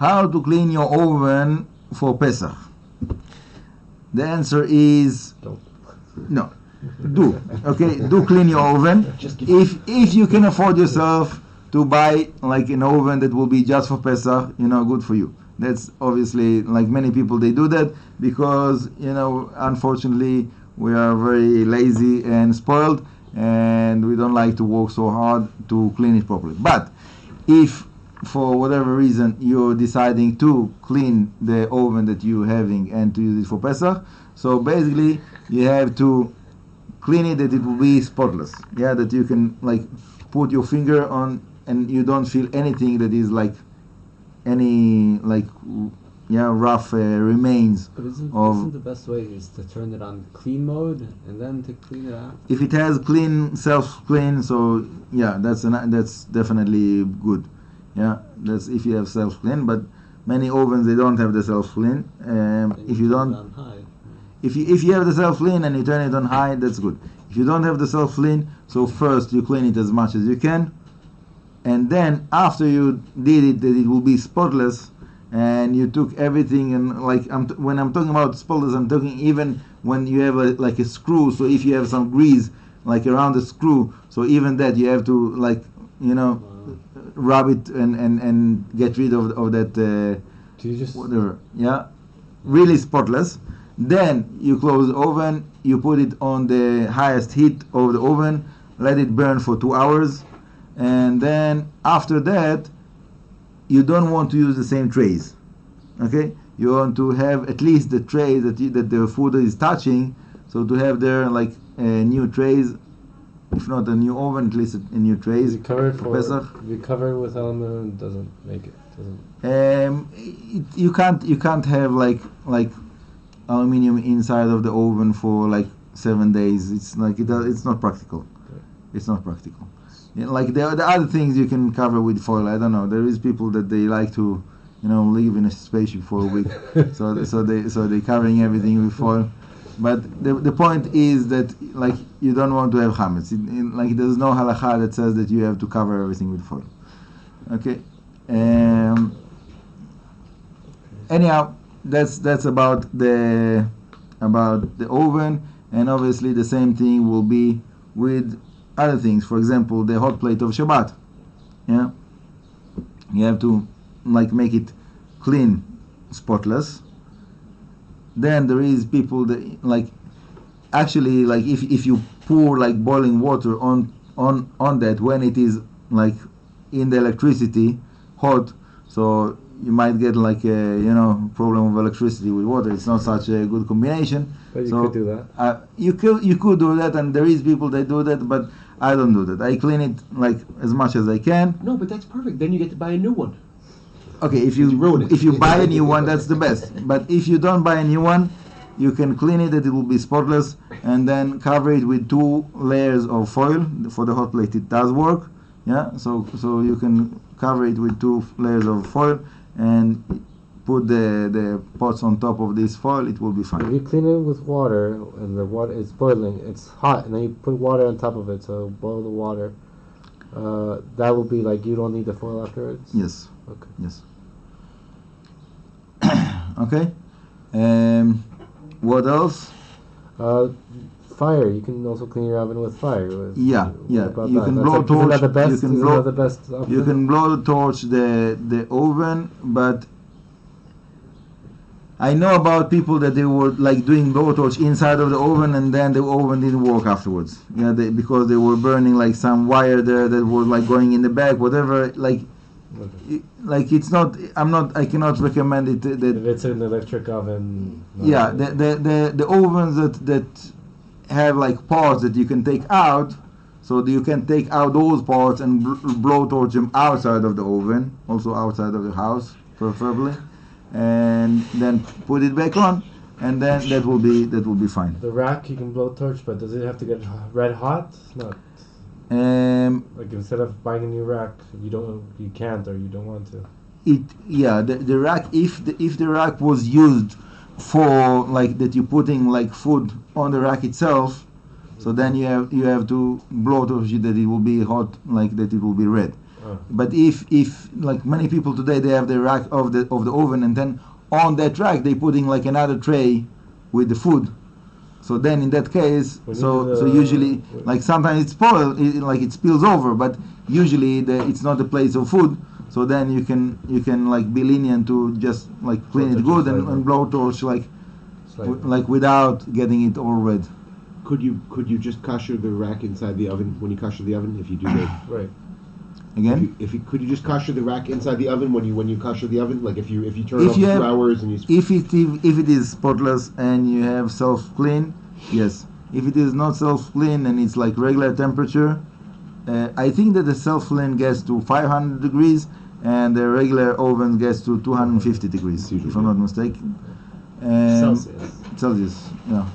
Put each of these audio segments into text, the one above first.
how to clean your oven for Pesach? The answer is no. Do clean your oven. If you can afford yourself to buy like an oven that will be just for Pesach, good for you. That's obviously, like many people, they do that because unfortunately we are very lazy and spoiled, and we don't like to work so hard to clean it properly. But if for whatever reason you're deciding to clean the oven that you're having and to use it for Pesach, so basically you have to clean it that it will be spotless. Yeah, that you can like put your finger on and you don't feel anything that is like any rough remains. But isn't the best way is to turn it on clean mode and then to clean it out? If it has self-clean, so yeah, that's definitely good. Yeah, that's if you have self-clean. But many ovens, they don't have the self-clean. If you don't, if you have the self-clean and you turn it on high, that's good. If you don't have the self-clean, so first you clean it as much as you can, and then after you did it, that it will be spotless, and you took everything, and like when I'm talking about spotless, I'm talking even when you have a screw. So if you have some grease like around the screw, so even that you have to rub it and get rid of that whatever. Yeah, really spotless. Then you close the oven, you put it on the highest heat of the oven, let it burn for 2 hours, and then after that you don't want to use the same trays. Okay, you want to have at least the tray that the food is touching, so to have there like new trays, if not a new oven, at least a new trays. Is it covered for Pesach? If you cover it with aluminum, doesn't make it. You can't have like aluminium inside of the oven for like 7 days. It's like it's not practical. It's not practical. Like the other things you can cover with foil. I don't know. There is people that they like to, live in a spaceship for a week. so they covering everything with foil. But the point is that like you don't want to have chametz. Like there's no halacha that says that you have to cover everything with foil. Okay. Anyhow, that's about the oven, and obviously the same thing will be with other things. For example, the hot plate of Shabbat. Yeah, you have to like make it clean, spotless. Then there is people that like actually like if you pour like boiling water on that when it is like in the electricity hot, so you might get like a problem of electricity with water. It's not such a good combination. But you could do that. You could do that, and there is people that do that, but I don't do that. I clean it like as much as I can. No, but that's perfect. Then you get to buy a new one. Okay, if you buy a new one, that's the best. But if you don't buy a new one, you can clean it that it will be spotless, and then cover it with 2 layers of foil. For the hot plate, it does work. Yeah, so you can cover it with 2 layers of foil and put the pots on top of this foil. It will be fine. If you clean it with water and the water is boiling, it's hot, and then you put water on top of it, so boil the water. That will be like you don't need the foil afterwards? Yes. Okay. Yes. Okay. What else? Fire. You can also clean your oven with fire. Yeah. You can blow torch. Isn't that the best? Isn't that the best option? You can blow the torch the oven, but I know about people that they were like doing blowtorch inside of the oven, and then the oven didn't work afterwards. Yeah, because they were burning like some wire there that was like going in the back, whatever. Like it's not. I cannot recommend it. That if it's an electric oven. Yeah, the ovens that have like parts that you can take out, so that you can take out those parts and blowtorch them outside of the oven, also outside of the house, preferably. And then put it back on, and then that will be fine. The rack you can blowtorch, but does it have to get red hot? Not. Like instead of buying a new rack, you can't or you don't want to. The rack, if the rack was used for like that, you're putting like food on the rack itself, so then you have to blowtorch it that it will be hot, like that it will be red. But if like many people today, they have the rack of the oven, and then on that rack they putting like another tray with the food. So then in that case, so usually like sometimes it's spoiled, it spills over, but usually it's not a place of food. So then you can like be lenient to just like clean it good and blowtorch like without getting it all red. Could you just kosher the rack inside the oven when you kosher the oven if you do that? Right. Again? Could you just kosher the rack inside the oven when you kosher the oven? Like if you turn it off for 2 hours and you... If it is spotless and you have self-clean, yes. If it is not self-clean and it's like regular temperature, I think that the self-clean gets to 500 degrees and the regular oven gets to 250 degrees, if I'm not mistaken. Celsius, yeah.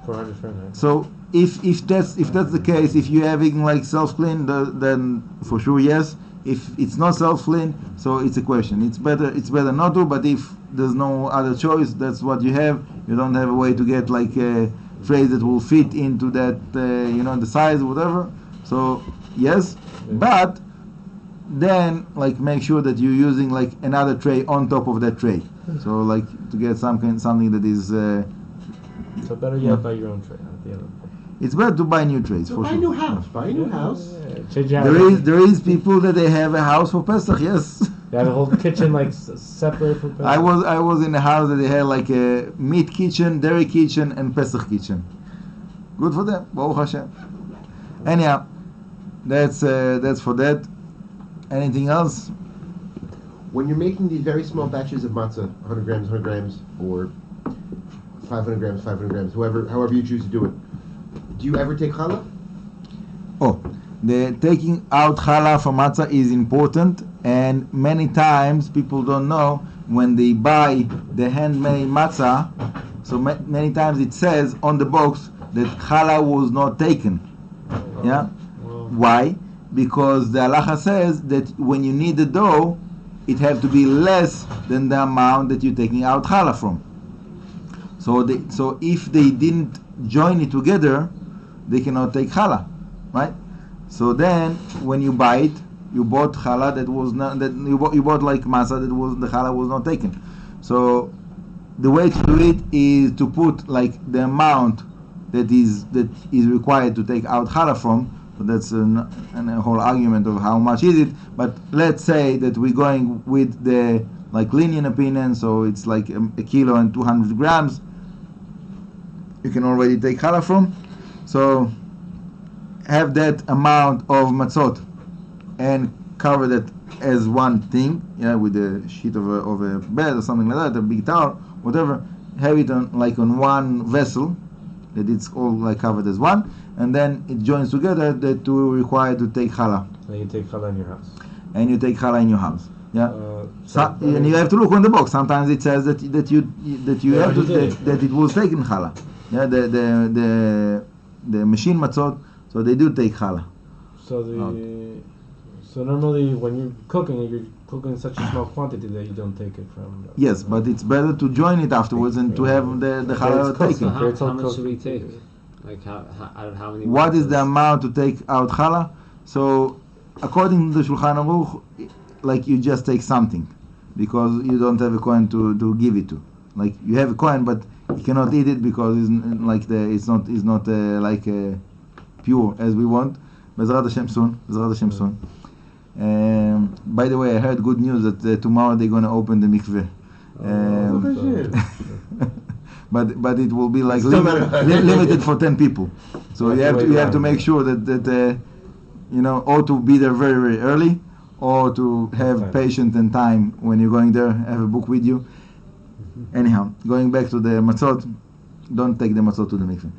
400 Fahrenheit. So if that's the case, if you're having like self-clean, then for sure yes. If it's not self-clean, so it's a question. It's better not to. But if there's no other choice, that's what you have. You don't have a way to get like a tray that will fit into that, the size or whatever. So yes, but then like make sure that you're using like another tray on top of that tray. So like to get something that is. So better yet, buy your own tray at the end of the day. It's better to buy new trays, So for buy sure. a new house. Buy a new house. There is people that they have a house for Pesach. Yes. They have a whole kitchen like separate for Pesach. I was in a house that they had like a meat kitchen, dairy kitchen, and Pesach kitchen. Good for them. Baruch Hashem. Anyhow, that's for that. Anything else? When you're making these very small batches of matzah, 100 grams, or 500 grams, however you choose to do it, do you ever take challah? Oh, the taking out challah from matzah is important, and many times people don't know when they buy the handmade matzah. So many times it says on the box that challah was not taken. Yeah. Why? Because the halacha says that when you knead the dough, it has to be less than the amount that you're taking out challah from. So if they didn't join it together, they cannot take challah, right? So then when you buy it, you bought challah that was not that you bought like matzah that was the challah was not taken. So the way to do it is to put like the amount that is required to take out challah from. So that's a whole argument of how much is it. But let's say that we're going with the like lenient opinion, so it's like a kilo and 200 grams. You can already take challah from. So have that amount of matzot and cover that as one thing, with a sheet of a bed or something like that, a big towel, whatever. Have it on one vessel that it's all like covered as one, and then it joins together that you require to take challah. So you take challah in your house. And you take challah in your house. Yeah. And you have to look on the box. Sometimes it says that it was taken challah. Yeah. The machine matzot, so they do take challah. So normally when you're cooking such a small quantity that you don't take it from. Yes, but it's better to join it afterwards and to have the challah taken. So how much should we take? Like out of how many? What is the amount to take out challah? So according to the Shulchan Aruch, like you just take something, because you don't have a coin to give it to. Like you have a coin, but you cannot eat it because it's not pure as we want. Bezrat Hashem soon. By the way, I heard good news that tomorrow they're going to open the mikveh. But it will be like limited for 10 people. So you have to make sure that or to be there very, very early, or to have patience and time when you're going there, have a book with you. Anyhow, going back to the matzot, don't take the matzot to the mikveh.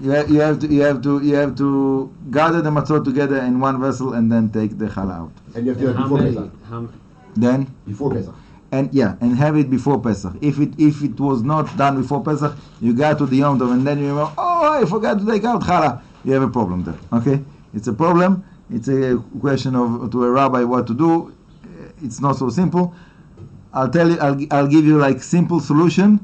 You have to gather the matzot together in one vessel and then take the challah out. And you have to do it before Pesach. Then before Pesach. And have it before Pesach. If it was not done before Pesach, you got to the Yom Tov and then you remember, I forgot to take out challah. You have a problem there. Okay, it's a problem. It's a question to a rabbi what to do. It's not so simple. I'll tell you. I'll give you like simple solution.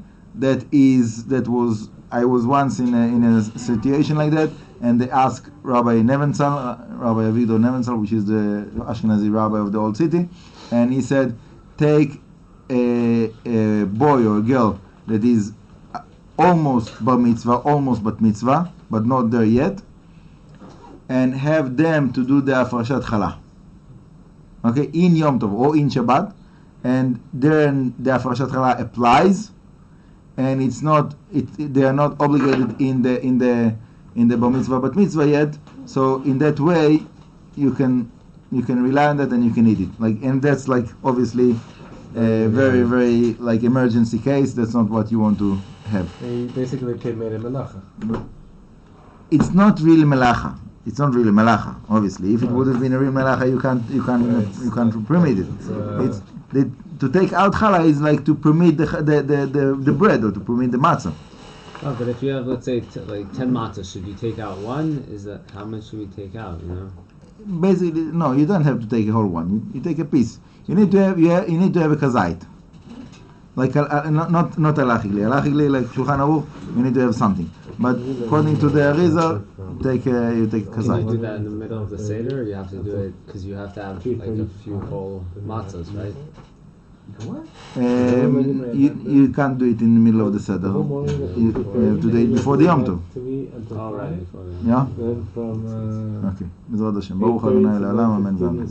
I was once in a situation like that. and they ask Rabbi Nevensal, Rabbi Avigdor Nevensal, which is the Ashkenazi rabbi of the old city, and he said, take a boy or a girl that is almost bar mitzvah, almost bat mitzvah, but not there yet, and have them to do the Afrashat Chala. Okay, in Yom Tov or in Shabbat, and then the Afrashat Chala applies, and it's not they are not obligated in the bar mitzvah bat mitzvah yet. So in that way, you can rely on that and you can eat it. Like, and that's like obviously a very, very like emergency case. That's not what you want to have. They basically made a melacha. It's not really melacha. It's not really melacha. Obviously, if it would have been a real melacha, you can't permit it. To take out challah is like to permit the bread or to permit the matzah. Oh, but if you have, let's say, 10 matzahs, should you take out one? Is that how much should we take out? You know. Basically, no, you don't have to take a whole one. You take a piece. You need to have a kazait. Like not halachically. Halachically, like Shulchan Aruch, you need to have something. But according to the Arizal, you take Can kazait. you do that in the middle of the Seder, or you have to do it because you have to have like a few whole matzahs, right? What? You can't do it in the middle of the Seder. You have to do it before the Yom Tov. All right, before the Yeah? Then from Okay. Bezrat Hashem. Baruch Adonai Le'olam. Amen.